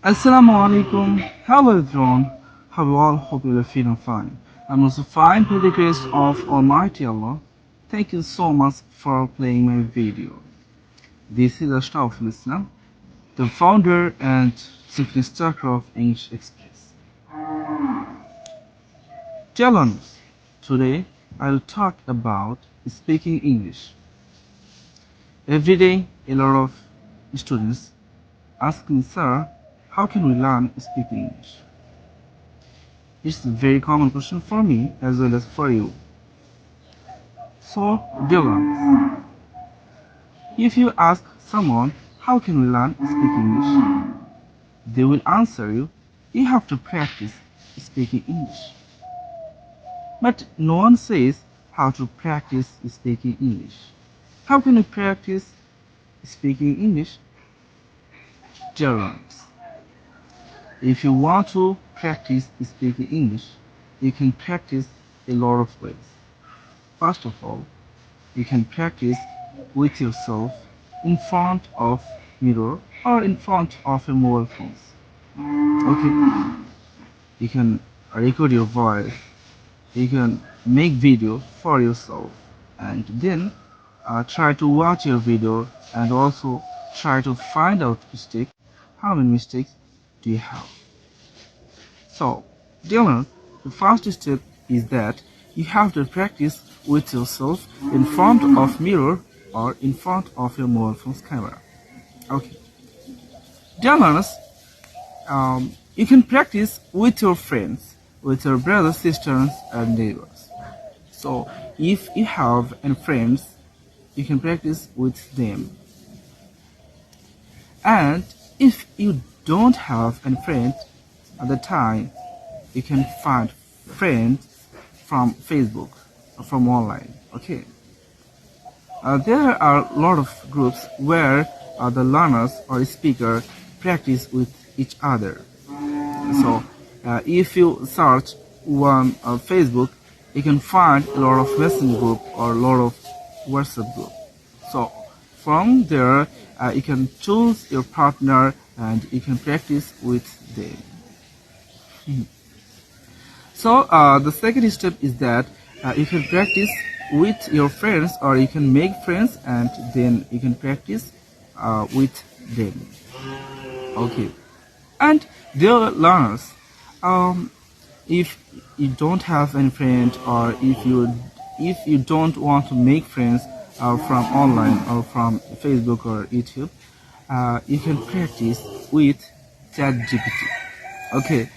Assalamu alaikum. Hello everyone. How you all? Hope you are feeling fine. I'm also fine by the grace of Almighty Allah. Thank you so much for playing my video. This is Ashraf Islam, the founder and chief instructor of English Express. Dear learners, today I will talk about speaking English. Every day, a lot of students ask me, sir, how can we learn speaking English? It's a very common question for me as well as for you. So, dear learners, if you ask someone, how can we learn speaking English? They will answer you, you have to practice speaking English. But no one says how to practice speaking English. How can you practice speaking English? Dear learners, if you want to practice speaking English, you can practice a lot of ways. First of all, you can practice with yourself in front of mirror or in front of a mobile phone. Okay, you can record your voice, you can make video for yourself, and then try to watch your video and also try to find out mistake. How many mistakes do you have? So, Dylan, the first step is that you have to practice with yourself in front of mirror or in front of your mobile phone's camera. Okay. Dear learners, you can practice with your friends, with your brothers, sisters, and neighbors. So, if you have any friends, you can practice with them. And if you don't have any friends at the time, you can find friends from Facebook or from online. Okay. There are a lot of groups where the learners or speaker practice with each other. So if you search on Facebook, you can find a lot of messenger group or a lot of WhatsApp group. So from there, you can choose your partner and you can practice with them. So the second step is that you can practice with your friends or you can make friends and then you can practice with them. Okay. And dear learners, if you don't have any friend or if you don't want to make friends from online or from Facebook or YouTube, you can practice with ChatGPT. Okay.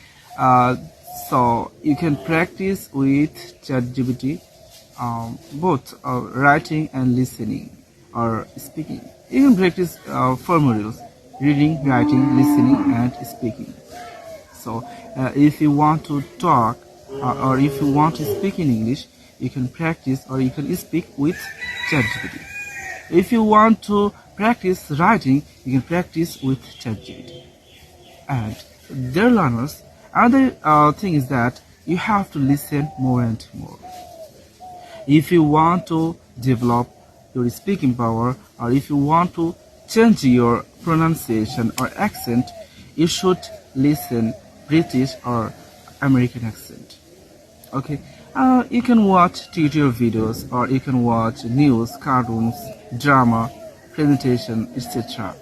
So you can practice with ChatGPT both writing and listening or speaking. You can practice 4 modules: reading, writing, listening, and speaking. So if you want to talk or if you want to speak in English, you can practice or you can speak with ChatGPT. If you want to practice writing, you can practice with ChatGPT. And dear learners, another thing is that you have to listen more and more. If you want to develop your speaking power or if you want to change your pronunciation or accent, you should listen British or American accent. Okay, you can watch tutorial videos or you can watch news, cartoons, drama, presentation, etc.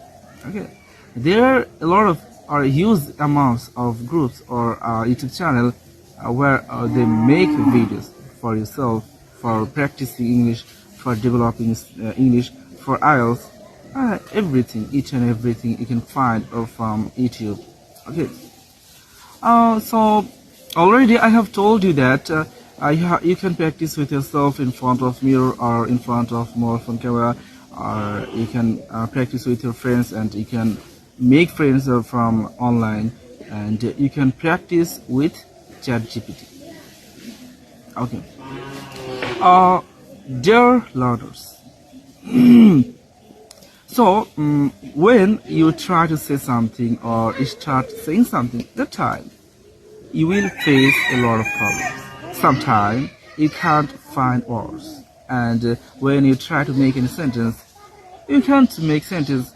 Okay, there are a lot of or huge amounts of groups or YouTube channel where they make videos for yourself, for practicing English, for developing English, for IELTS, everything, each and everything you can find from YouTube. Okay. So already I have told you that you can practice with yourself in front of mirror or in front of mobile phone camera, or you can practice with your friends and you can make friends from online, and you can practice with ChatGPT. Okay. Dear learners, so when you try to say something or you start saying something, that time you will face a lot of problems. Sometimes you can't find words, and when you try to make a sentence, you can't make sentence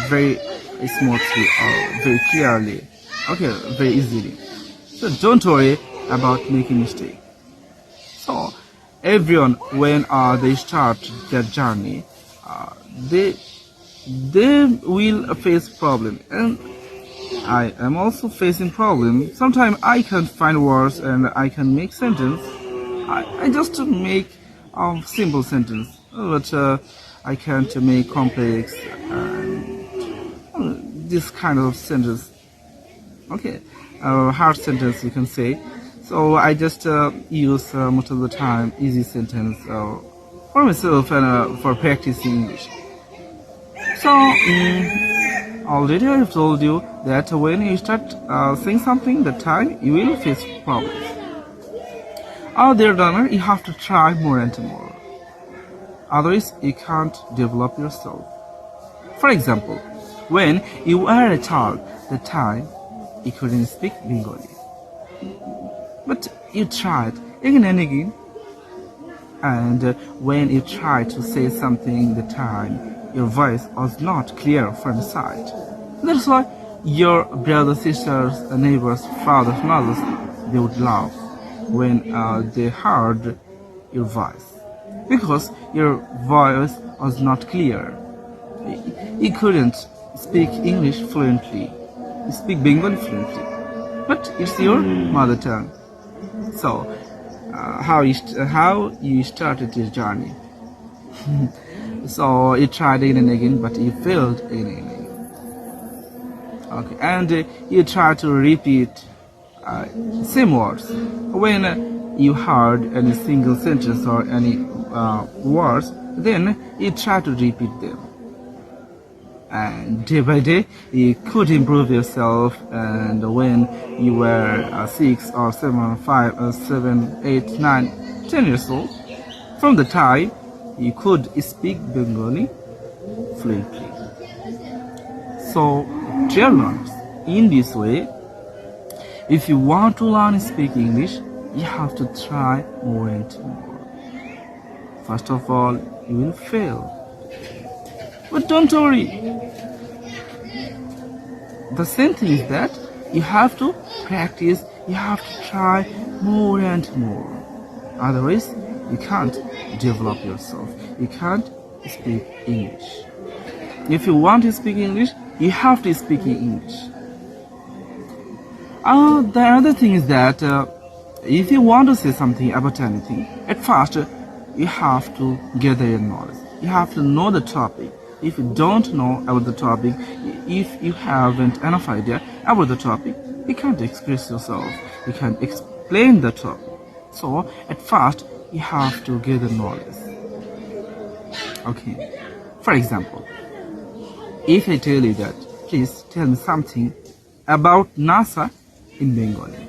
very smoothly or very clearly, okay, very easily. So don't worry about making mistake. So everyone, when they start their journey, they will face problem, and I am also facing problem. Sometimes I can't find words and I can make sentence. I just make simple sentence, but I can't make complex this kind of sentence. Okay, hard sentence you can say. So I just use most of the time easy sentence for myself and for practicing English. So already I have told you that when you start saying something, the time you will face problems. Dear learner, you have to try more and more. Otherwise, you can't develop yourself. For example, when you were a child, the time you couldn't speak Bengali. But you tried again and again. And when you tried to say something the time, your voice was not clear from the side. That's why your brothers, sisters, neighbors, fathers, mothers, they would laugh when they heard your voice, because your voice was not clear. You couldn't speak English fluently. You speak Bengali fluently, but it's your mother tongue. So, how you started your journey? So you tried again and again, but you failed again and again. Okay, and you try to repeat same words. When you heard any single sentence or any words, then you try to repeat them. And day by day, you could improve yourself. And when you were 6 or 7 or 5 or 7, 8, 9, 10 years old, from the time you could speak Bengali fluently. So, dear learners, in this way, if you want to learn to speak English, you have to try more and more. First of all, you will fail. But don't worry. The same thing is that you have to practice, you have to try more and more. Otherwise, you can't develop yourself. You can't speak English. If you want to speak English, you have to speak in English. The other thing is that if you want to say something about anything, at first you have to gather your knowledge. You have to know the topic. If you don't know about the topic, if you haven't enough idea about the topic, you can't express yourself. You can't explain the topic. So at first, you have to gather knowledge. Okay. For example, if I tell you that, please tell me something about NASA in Bengali,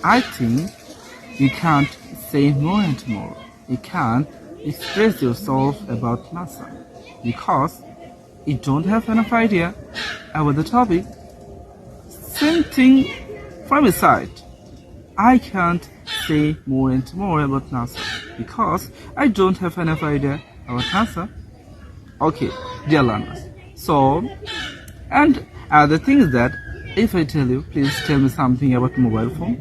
I think you can't say more and more. You can't express yourself about NASA because you don't have enough idea about the topic. Same thing from my side. I can't say more and more about NASA because I don't have enough idea about NASA. Okay, dear learners. So, and the thing is that if I tell you, please tell me something about mobile phone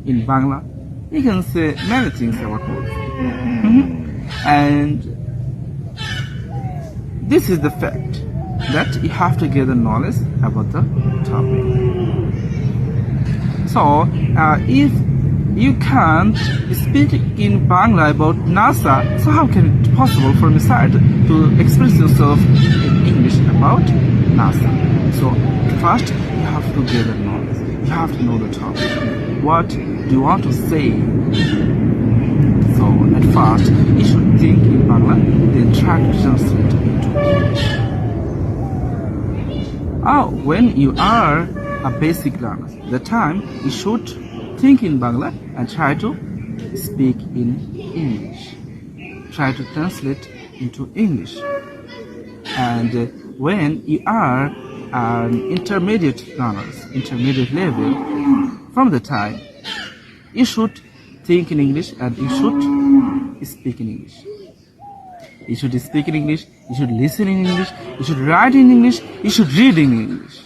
in Bangla, you can say many things about mobile phone. And this is the fact that you have to gather knowledge about the topic. So, if you can't speak in Bangla about NASA, so how can it be possible from your side to express yourself in English about NASA? So, first you have to gather knowledge. You have to know the topic. What do you want to say? So, at first, you should think in Bangla, then try to translate into English. When you are a basic learner, the time you should think in Bangla and try to speak in English. Try to translate into English. And when you are an intermediate learners, intermediate level, from the time you should think in English and you should speak in English. You should speak in English you should listen in English, you should write in English, you should read in English.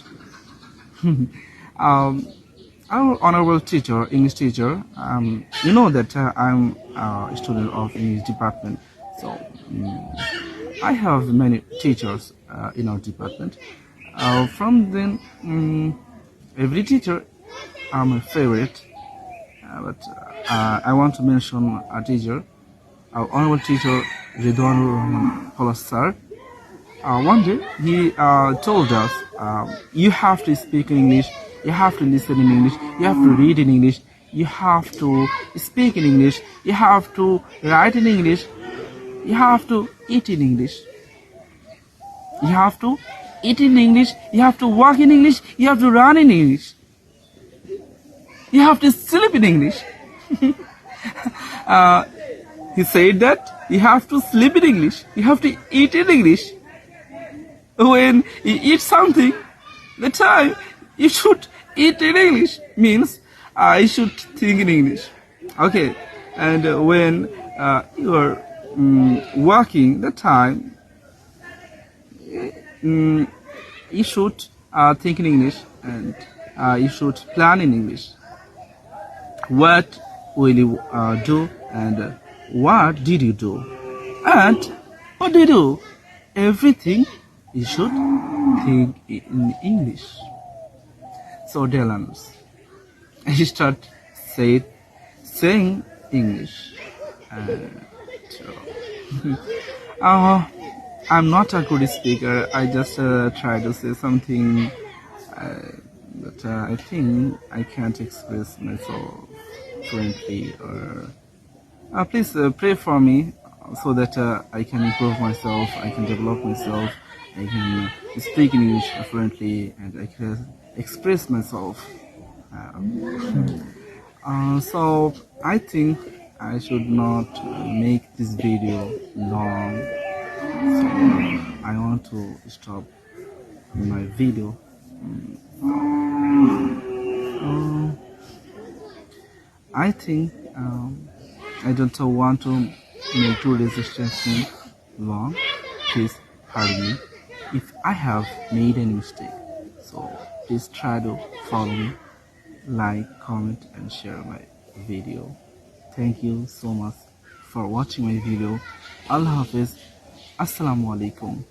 Our honorable teacher, English teacher, you know that I'm a student of English department, so I have many teachers in our department. From then, every teacher are my favorite, but I want to mention a teacher, our honorable teacher, Ridwanur Rahman Polas sir. One day he told us, you have to speak in English, you have to listen in English, you have to read in English, you have to speak in English, you have to write in English, you have to eat in English, you have to eat in English, you have to walk in English, you have to run in English, you have to sleep in English. He said that you have to sleep in English, you have to eat in English. When you eat something, the time you should eat in English, means I should think in English. Okay, and when you are working, the time you should think in English, and you should plan in English. What will you do, and what did you do, and what did you do? Everything you should think in English. So dear learners, I start saying English. I'm not a good speaker. I just try to say something that I think I can't express myself fluently. Or please pray for me so that I can improve myself, I can develop myself, I can speak in English fluently, and I can express myself. So I think I should not make this video long. So I want to stop my video. I think I don't want to make today's session long. Please pardon me if I have made any mistake. So please try to follow me, like, comment, and share my video. Thank you so much for watching my video. Allah Hafiz. Assalamu alaikum.